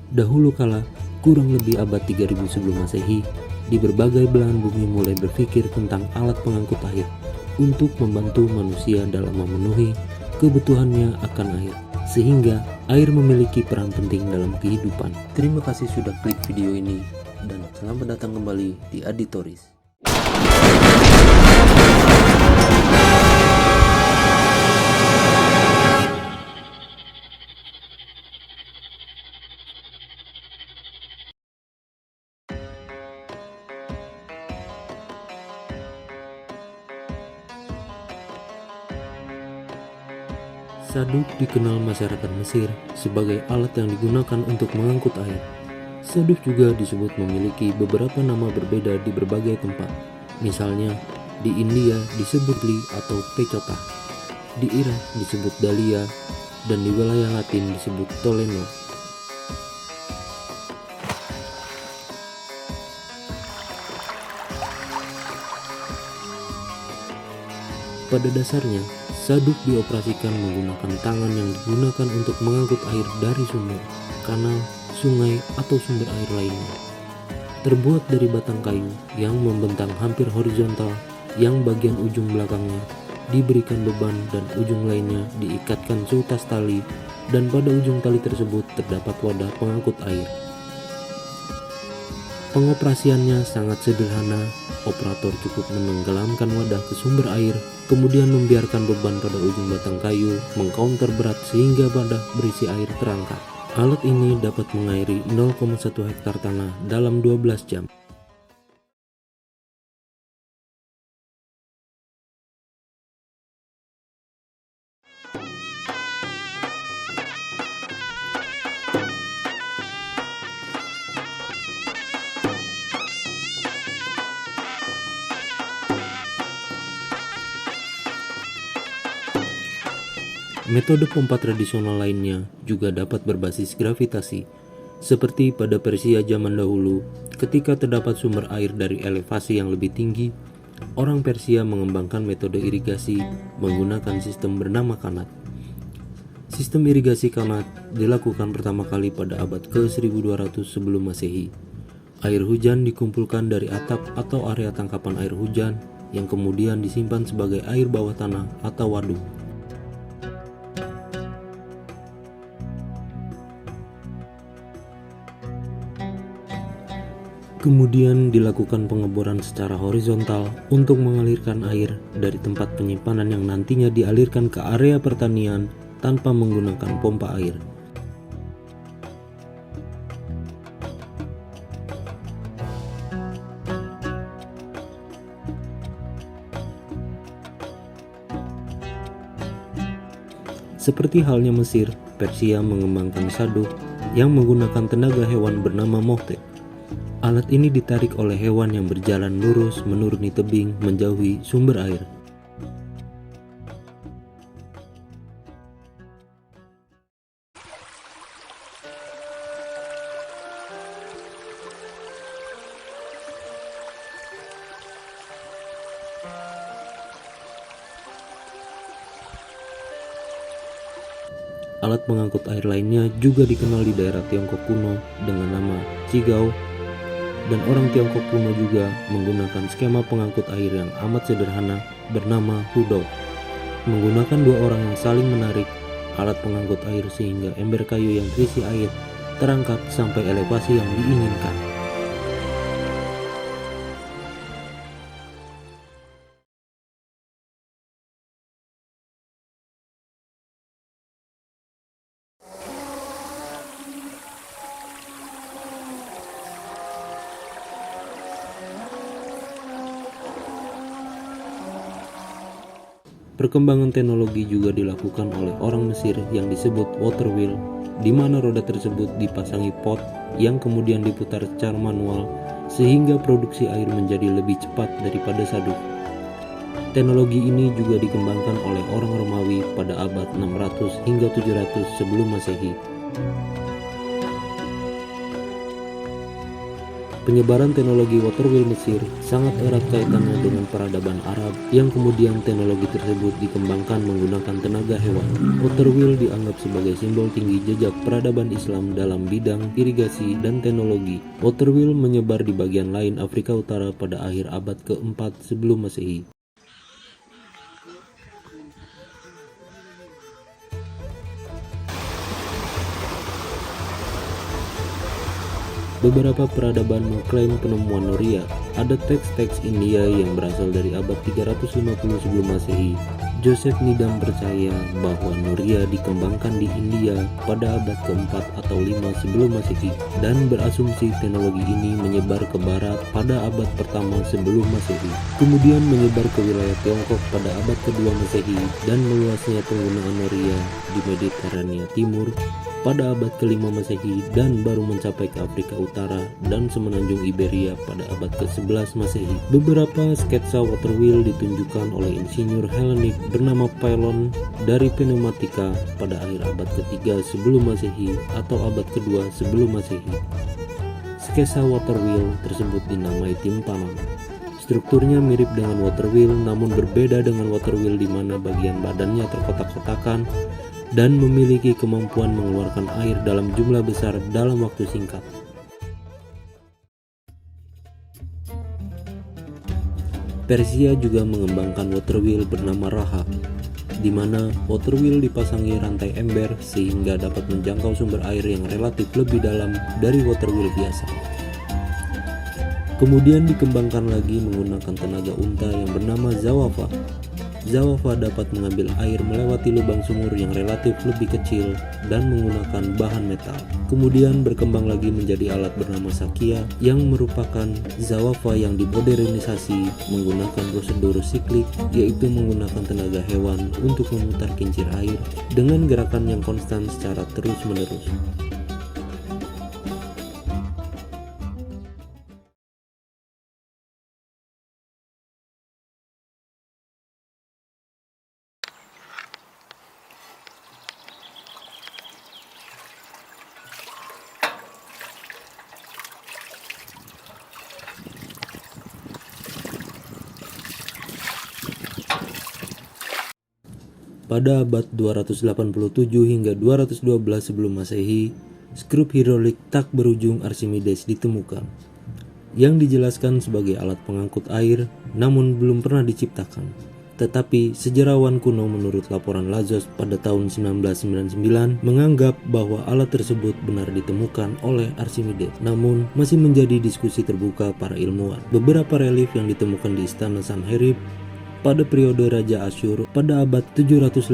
Dahulu kala, kurang lebih abad 3000 sebelum Masehi, di berbagai belahan bumi mulai berpikir tentang alat pengangkut air untuk membantu manusia dalam memenuhi kebutuhannya akan air, sehingga air memiliki peran penting dalam kehidupan. Terima kasih sudah klik video ini, dan selamat datang kembali di Aditoris. Saduk dikenal masyarakat Mesir sebagai alat yang digunakan untuk mengangkut air. Saduk juga disebut memiliki beberapa nama berbeda di berbagai tempat. Misalnya, di India disebut li atau pecota, di Irak disebut dalia, dan di wilayah Latin disebut toleno. Pada dasarnya, saduk dioperasikan menggunakan tangan yang digunakan untuk mengangkut air dari sumber, kanal, sungai, atau sumber air lainnya. Terbuat dari batang kayu yang membentang hampir horizontal, yang bagian ujung belakangnya diberikan beban dan ujung lainnya diikatkan seutas tali, dan pada ujung tali tersebut terdapat wadah pengangkut air. Pengoperasiannya sangat sederhana. Operator cukup menenggelamkan wadah ke sumber air, kemudian membiarkan beban pada ujung batang kayu mengcounter berat sehingga wadah berisi air terangkat. Alat ini dapat mengairi 0,1 hektar tanah dalam 12 jam. Metode pompa tradisional lainnya juga dapat berbasis gravitasi, seperti pada Persia zaman dahulu. Ketika terdapat sumber air dari elevasi yang lebih tinggi, orang Persia mengembangkan metode irigasi menggunakan sistem bernama kanat. Sistem irigasi kanat dilakukan pertama kali pada abad ke-1200 sebelum Masehi. Air hujan dikumpulkan dari atap atau area tangkapan air hujan yang kemudian disimpan sebagai air bawah tanah atau waduk. Kemudian dilakukan pengeboran secara horizontal untuk mengalirkan air dari tempat penyimpanan yang nantinya dialirkan ke area pertanian tanpa menggunakan pompa air. Seperti halnya Mesir, Persia mengembangkan saduk yang menggunakan tenaga hewan bernama mohtep. Alat ini ditarik oleh hewan yang berjalan lurus menuruni tebing menjauhi sumber air. Alat pengangkut air lainnya juga dikenal di daerah Tiongkok kuno dengan nama cigao. Dan orang Tiongkok kuno juga menggunakan skema pengangkut air yang amat sederhana bernama hudok. Menggunakan dua orang yang saling menarik alat pengangkut air sehingga ember kayu yang berisi air terangkat sampai elevasi yang diinginkan. Perkembangan teknologi juga dilakukan oleh orang Mesir yang disebut water wheel, di mana roda tersebut dipasangi pot yang kemudian diputar secara manual sehingga produksi air menjadi lebih cepat daripada saduk. Teknologi ini juga dikembangkan oleh orang Romawi pada abad 600 hingga 700 sebelum Masehi. Penyebaran teknologi water wheel Mesir sangat erat kaitannya dengan peradaban Arab yang kemudian teknologi tersebut dikembangkan menggunakan tenaga hewan. Water wheel dianggap sebagai simbol tinggi jejak peradaban Islam dalam bidang irigasi dan teknologi. Water wheel menyebar di bagian lain Afrika Utara pada akhir abad ke-4 sebelum Masehi. Beberapa peradaban mengklaim penemuan Noria. Ada teks-teks India yang berasal dari abad 350 sebelum Masehi. Joseph Needham percaya bahwa Noria dikembangkan di India pada abad ke-4 atau 5 sebelum Masehi dan berasumsi teknologi ini menyebar ke barat pada abad pertama sebelum Masehi. Kemudian menyebar ke wilayah Tiongkok pada abad kedua Masehi dan meluasnya penggunaan Noria di Mediterania Timur pada abad ke-5 Masehi dan baru mencapai ke Afrika Utara dan semenanjung Iberia pada abad ke-11 Masehi. Beberapa sketsa water wheel ditunjukkan oleh insinyur Hellenic bernama Pylon dari pneumatika pada akhir abad ke-3 sebelum Masehi atau abad ke-2 sebelum Masehi. Sketsa water wheel tersebut dinamai timpanon. Strukturnya mirip dengan water wheel namun berbeda dengan water wheel di mana bagian badannya terkotak-kotakan dan memiliki kemampuan mengeluarkan air dalam jumlah besar dalam waktu singkat. Persia juga mengembangkan water wheel bernama Raha, di mana water wheel dipasangi rantai ember sehingga dapat menjangkau sumber air yang relatif lebih dalam dari water wheel biasa. Kemudian dikembangkan lagi menggunakan tenaga unta yang bernama Zawafa. Zawafa dapat mengambil air melewati lubang sumur yang relatif lebih kecil dan menggunakan bahan metal. Kemudian berkembang lagi menjadi alat bernama Sakia yang merupakan Zawafa yang dimodernisasi menggunakan prosedur siklik, yaitu menggunakan tenaga hewan untuk memutar kincir air dengan gerakan yang konstan secara terus-menerus. Pada abad 287 hingga 212 sebelum Masehi, skrup hidrolik tak berujung Archimedes ditemukan, yang dijelaskan sebagai alat pengangkut air namun belum pernah diciptakan. Tetapi sejarawan kuno menurut laporan Lazos pada tahun 1999 menganggap bahwa alat tersebut benar ditemukan oleh Archimedes, namun masih menjadi diskusi terbuka para ilmuwan. Beberapa relief yang ditemukan di istana Sanherib pada periode Raja Asyur pada abad 705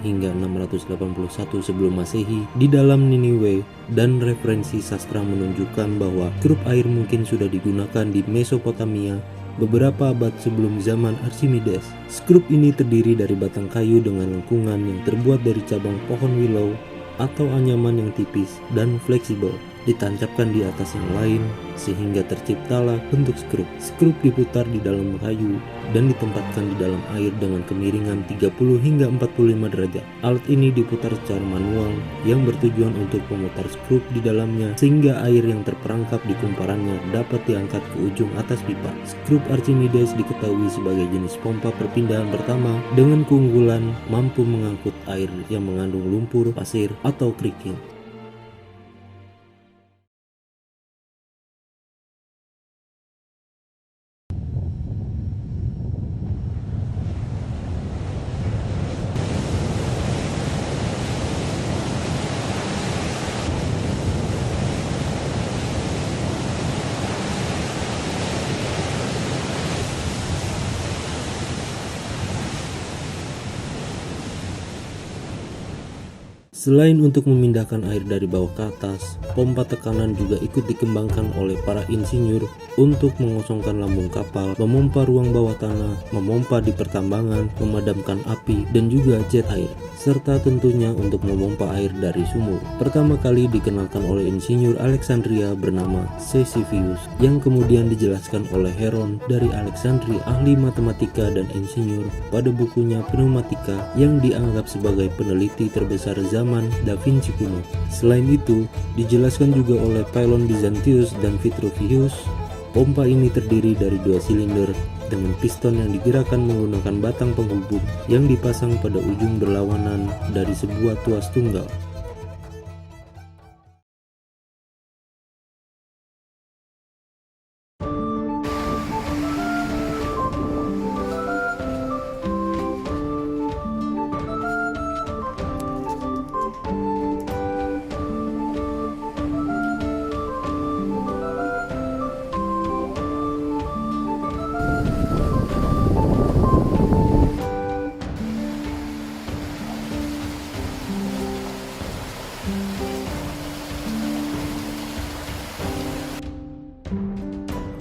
hingga 681 sebelum Masehi di dalam Niniwe dan referensi sastra menunjukkan bahwa skrup air mungkin sudah digunakan di Mesopotamia beberapa abad sebelum zaman Archimedes. Skrup ini terdiri dari batang kayu dengan lengkungan yang terbuat dari cabang pohon willow atau anyaman yang tipis dan fleksibel, ditancapkan di atas yang lain sehingga terciptalah bentuk skrup. Skrup diputar di dalam kayu dan ditempatkan di dalam air dengan kemiringan 30 hingga 45 derajat. Alat ini diputar secara manual yang bertujuan untuk memutar skrup di dalamnya sehingga air yang terperangkap di kumparannya dapat diangkat ke ujung atas pipa. Skrup Archimedes diketahui sebagai jenis pompa perpindahan pertama dengan keunggulan mampu mengangkut air yang mengandung lumpur, pasir, atau kerikil. Selain untuk memindahkan air dari bawah ke atas, pompa tekanan juga ikut dikembangkan oleh para insinyur untuk mengosongkan lambung kapal, memompa ruang bawah tanah, memompa di pertambangan, memadamkan api, dan juga jet air. serta tentunya untuk memompa air dari sumur. Pertama kali dikenalkan oleh insinyur Alexandria bernama Sisyphus, yang kemudian dijelaskan oleh Heron dari Alexandria, ahli matematika dan insinyur, pada bukunya Pneumatika yang dianggap sebagai peneliti terbesar zaman Da Vinci kuno. Selain itu, dijelaskan juga oleh Philon Byzantius dan Vitruvius. Pompa ini terdiri dari 2 silinder dengan piston yang digerakkan menggunakan batang penghubung yang dipasang pada ujung berlawanan dari sebuah tuas tunggal.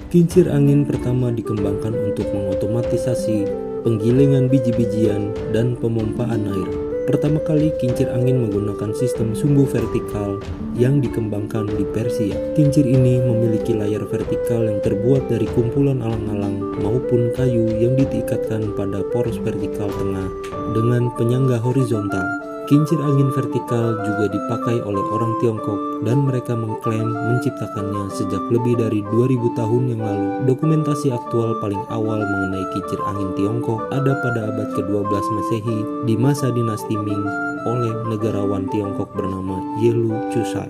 Kincir angin pertama dikembangkan untuk mengotomatisasi penggilingan biji-bijian dan pemompaan air. Pertama kali kincir angin menggunakan sistem sumbu vertikal yang dikembangkan di Persia. Kincir ini memiliki layar vertikal yang terbuat dari kumpulan alang-alang maupun kayu yang diikatkan pada poros vertikal tengah dengan penyangga horizontal. Kincir angin vertikal juga dipakai oleh orang Tiongkok dan mereka mengklaim menciptakannya sejak lebih dari 2000 tahun yang lalu. Dokumentasi aktual paling awal mengenai kincir angin Tiongkok ada pada abad ke-12 Masehi di masa dinasti Ming oleh negarawan Tiongkok bernama Ye Lu Chusai.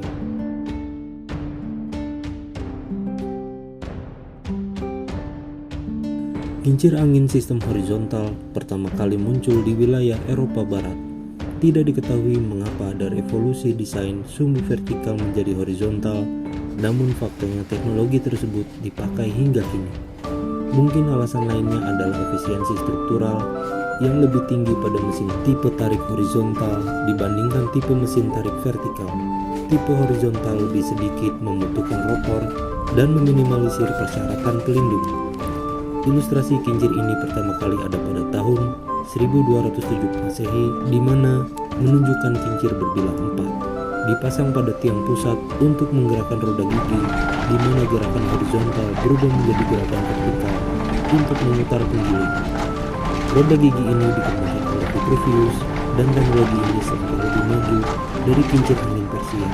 Kincir angin sistem horizontal pertama kali muncul di wilayah Eropa Barat. Tidak diketahui mengapa ada revolusi desain sumbu vertikal menjadi horizontal, namun faktanya teknologi tersebut dipakai hingga kini. Mungkin alasan lainnya adalah efisiensi struktural yang lebih tinggi pada mesin tipe tarik horizontal dibandingkan tipe mesin tarik vertikal. Tipe horizontal lebih sedikit membutuhkan rotor dan meminimalisir persyaratan pelindung. Ilustrasi kincir ini pertama kali ada pada tahun 1207 Masehi, di mana menunjukkan kincir berbilah 4 dipasang pada tiang pusat untuk menggerakkan roda gigi, di mana gerakan horizontal berubah menjadi gerakan vertikal untuk memutar penggiling. Roda gigi ini dikembangkan oleh Vitruvius dan teknologi ini serta lebih maju dari kincir angin Persia.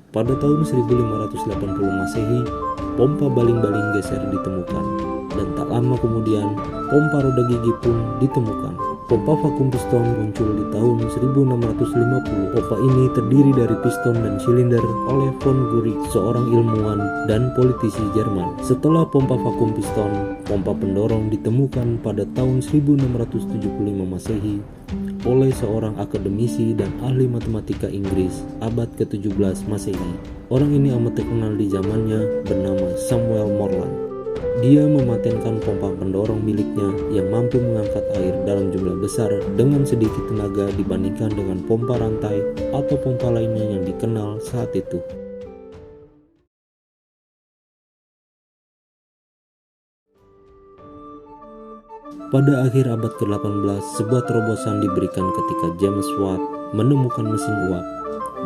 Pada tahun 1580 Masehi, pompa baling-baling geser ditemukan, dan tak lama kemudian, pompa roda gigi pun ditemukan. Pompa vakum piston muncul di tahun 1650. Pompa ini terdiri dari piston dan silinder oleh von Guericke, seorang ilmuwan dan politisi Jerman. Setelah pompa vakum piston, pompa pendorong ditemukan pada tahun 1675 Masehi oleh seorang akademisi dan ahli matematika Inggris abad ke-17 Masehi. Orang ini amat terkenal di zamannya bernama Samuel Morland. Dia mematenkan pompa pendorong miliknya yang mampu mengangkat air dalam jumlah besar dengan sedikit tenaga dibandingkan dengan pompa rantai atau pompa lainnya yang dikenal saat itu. Pada akhir abad ke-18, sebuah terobosan diberikan ketika James Watt menemukan mesin uap.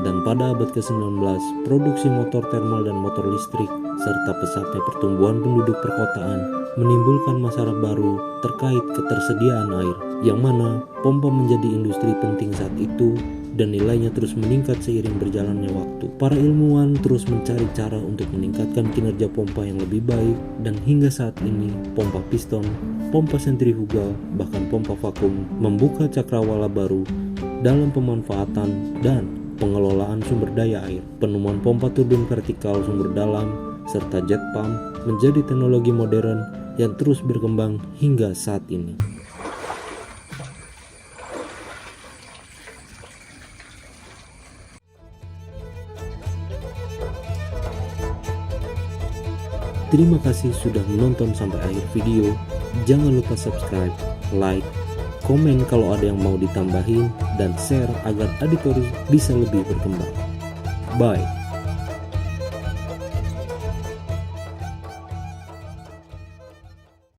Dan pada abad ke-19, produksi motor termal dan motor listrik, serta pesatnya pertumbuhan penduduk perkotaan menimbulkan masalah baru terkait ketersediaan air, yang mana pompa menjadi industri penting saat itu dan nilainya terus meningkat seiring berjalannya waktu. Para ilmuwan terus mencari cara untuk meningkatkan kinerja pompa yang lebih baik, dan hingga saat ini pompa piston, pompa sentrifugal, bahkan pompa vakum membuka cakrawala baru dalam pemanfaatan dan pengelolaan sumber daya air. Penemuan pompa turbin vertikal sumber dalam serta jet pump menjadi teknologi modern yang terus berkembang hingga saat ini. Terima kasih sudah menonton sampai akhir video. Jangan lupa subscribe, like, komen kalau ada yang mau ditambahin, dan share agar Aditoris bisa lebih berkembang. Bye.